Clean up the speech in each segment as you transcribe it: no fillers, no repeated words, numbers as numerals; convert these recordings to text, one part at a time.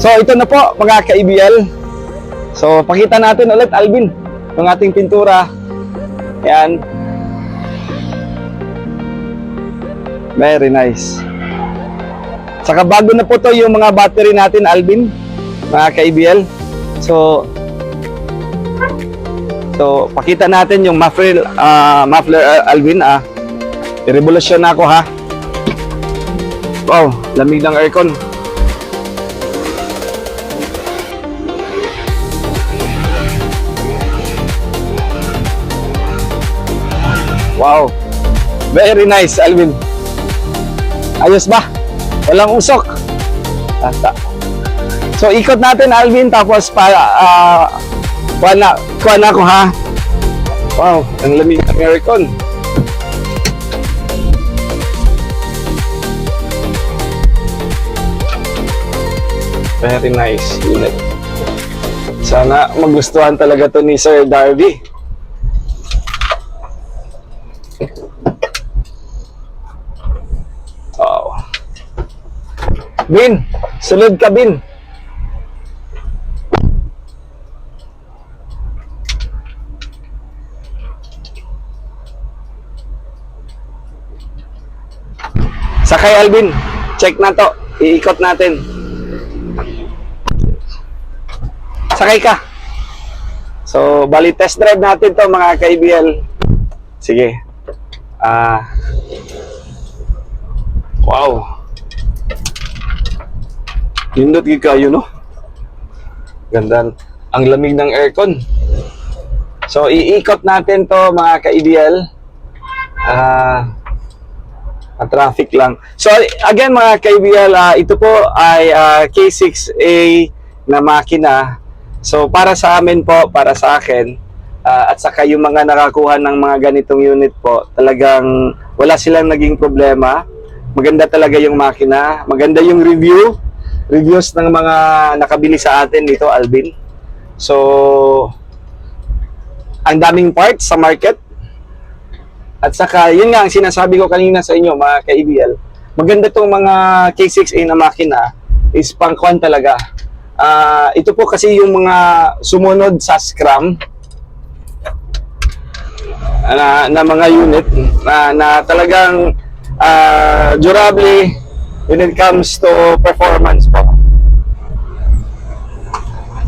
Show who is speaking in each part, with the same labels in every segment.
Speaker 1: So ito na po mga ka-ABL. So pakita natin ulit, Alvin, yung ating pintura. Ayan. Very nice. Saka bago na po to yung mga battery natin, Alvin, mga ka-ABL. So pakita natin yung muffler, Alvin. I-revolusyon na ako, ha. Wow, lamig ng aircon. Wow, very nice, Alvin. Ayos ba? Walang usok. So ikot natin, Alvin, tapos kuha na ko, ha. Wow, ang lamig ng aircon. Very nice unit. Sana magustuhan talaga to ni Sir Darby. Wow. Bin, sunod ka, Bin. Sakay, Alvin. Check na to. Iikot natin. Sakay ka. So, bali test drive natin to mga ka-ABL. Sige. Wow. Nindot gid kayo, no? Ganda. Ang lamig ng aircon. So, iikot natin to mga ka-ABL. Traffic lang. So, again mga ka-ABL, ito po ay K6A na makina. So para sa amin po, para sa akin, at saka yung mga nakakuha ng mga ganitong unit po, talagang wala silang naging problema. Maganda talaga yung makina, maganda yung reviews ng mga nakabili sa atin dito, Alvin. So ang daming parts sa market. At saka yun nga ang sinasabi ko kanina sa inyo mga ka-ABL, maganda tong mga K6A na makina, is pangkuan talaga. Ito po kasi yung mga sumunod sa Scrum na mga unit na talagang durable when it comes to performance po.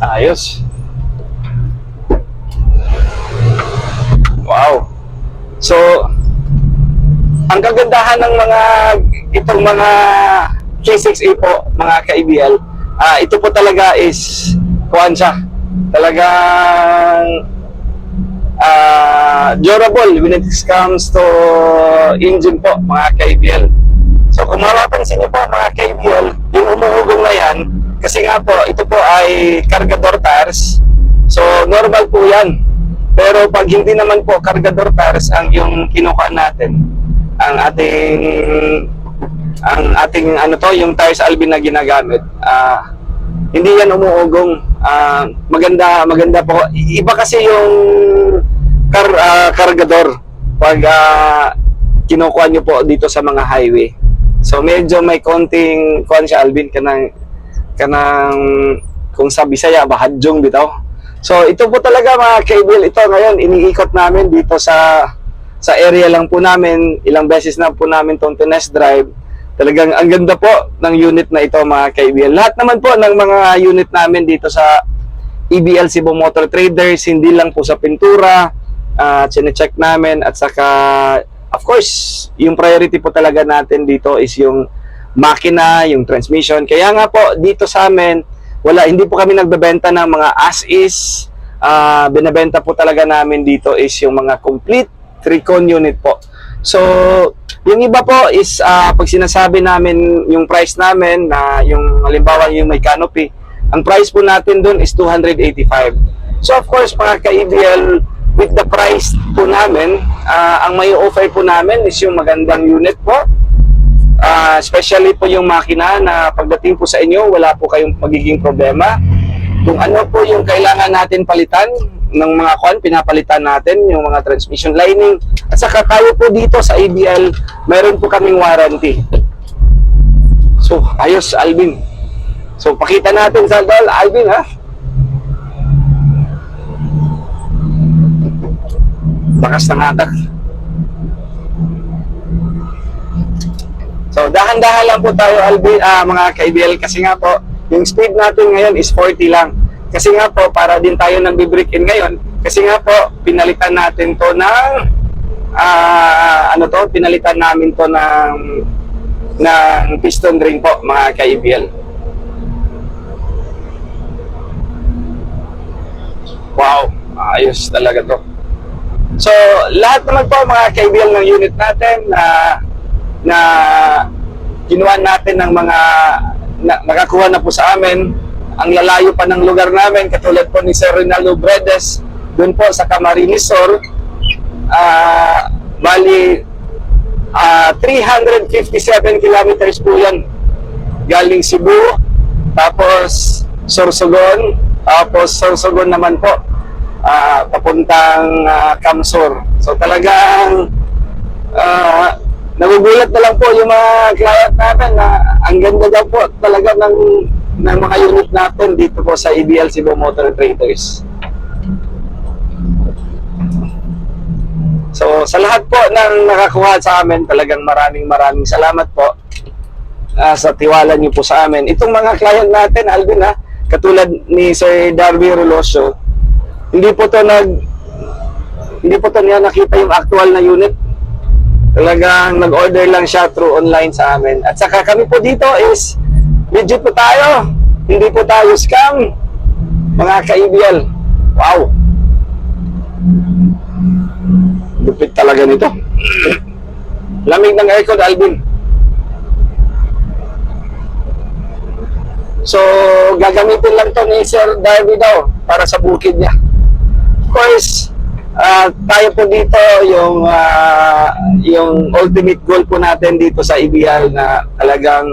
Speaker 1: Ayos. Wow. So ang kagandahan ng itong mga K6A po mga ka-ABL, ito po talaga is kuhaan siya. Talagang durable when it comes to engine po, mga ka-ABL. So kung mapapansin niyo po mga ka-ABL, yung umuugong na yan, kasi nga po, ito po ay cargador tires. So normal po yan. Pero pag hindi naman po cargador tires ang yung kinuha natin, ang ating ano to, yung tires, Alvin, na ginagamit, hindi yan umuugong. Maganda po. Iba kasi yung kargador pag kinukuha nyo po dito sa mga highway. So medyo may konting kuhan siya, Alvin, kanang kung sa Bisaya bahadjong bitaw. So ito po talaga mga ka-ABL, ito ngayon iniikot namin dito sa area lang po namin. Ilang beses na po namin itong test drive. Talagang ang ganda po ng unit na ito mga ka-ABL. Lahat naman po ng mga unit namin dito sa EBL Cebu Motor Traders, hindi lang po sa pintura, chine-check namin, at saka of course, yung priority po talaga natin dito is yung makina, yung transmission. Kaya nga po dito sa amin, hindi po kami nagbebenta ng mga as-is. Binebenta po talaga namin dito is yung mga complete Tricon unit po. So yung iba po is pag sinasabi namin yung price namin na yung halimbawa yung may canopy, ang price po natin dun is 285. So of course mga ka-ABL, with the price po namin, ang may offer po namin is yung magandang unit po. Especially po yung makina na pagdating po sa inyo, wala po kayong magiging problema. Kung ano po yung kailangan natin palitan ng mga pinapalitan natin, yung mga transmission lining. At saka tayo po dito sa ABL, mayroon po kaming warranty. So, ayos, Alvin. So, pakita natin sa Dol, Alvin, ha? Bakas ng hatak. So, dahan-dahan lang po tayo, Alvin, mga ka-IBL, kasi nga po, yung speed natin ngayon is 40 lang. Kasi nga po, para din tayo nang bibreak in ngayon, kasi nga po, pinalitan natin to ng, pinalitan namin to ng piston ring po, mga ka-IBL. Wow, ayos talaga to. So, lahat naman po mga ka-IBL ng unit natin na kinuha natin ng mga nakakuha na po sa amin. Ang lalayo pa ng lugar namin, katulad po ni Sir Rinaldo Bredes, doon po sa Camarines Sur, bali 357 kilometers po yan galing Cebu, tapos Sorsogon, tapos Sorsogon naman po papuntang Camsor. So talagang nagugulat na lang po yung mga client namin na ang ganda daw po talaga ng mga unit natin dito po sa ABL Cebu Motor Traders. So sa lahat po ng nakakuha sa amin, talagang maraming salamat po sa tiwala niyo po sa amin. Itong mga client natin, Alvin, katulad ni Sir Darby Rolosio, hindi po niya nakita yung actual na unit. Talagang nag-order lang siya through online sa amin. At saka kami po dito is legit po tayo. Hindi po tayo scam, mga ka-IBL. Wow! Lupit talaga nito. Lamig ng aircon, Alvin. So, gagamitin lang to ni Sir Darby daw para sa bukid niya. Of course, tayo po dito yung ultimate goal po natin dito sa IBL na talagang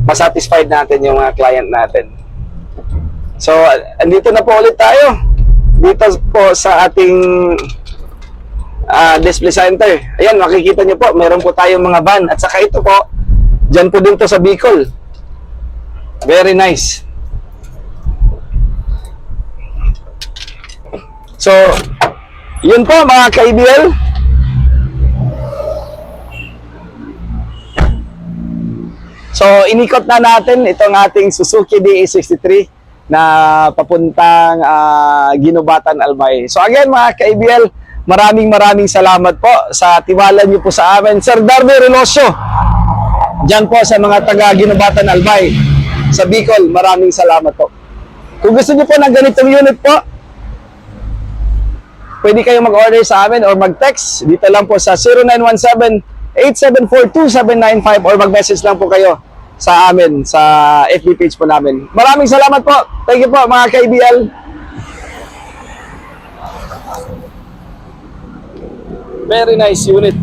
Speaker 1: masatisfied natin yung mga client natin. So, andito na po ulit tayo dito po sa ating display center. Ayan, makikita nyo po, meron po tayong mga van. At saka ito po, dyan po din to sa Bicol. Very nice. So, yun po mga ka-IBL. So, inikot na natin itong ating Suzuki DE63 na papuntang Ginubatan, Albay. So, again mga ka-IBL, maraming salamat po sa tiwala niyo po sa amin. Sir Darby Relosio, dyan po sa mga taga Ginubatan, Albay, sa Bicol, maraming salamat po. Kung gusto niyo po ng ganitong unit po, pwede kayo mag-order sa amin or mag-text. Dito lang po sa 0917-874-2795 or mag-message lang po kayo sa amin, sa FB page po namin. Maraming salamat po. Thank you po mga ka-IBL. Very nice unit.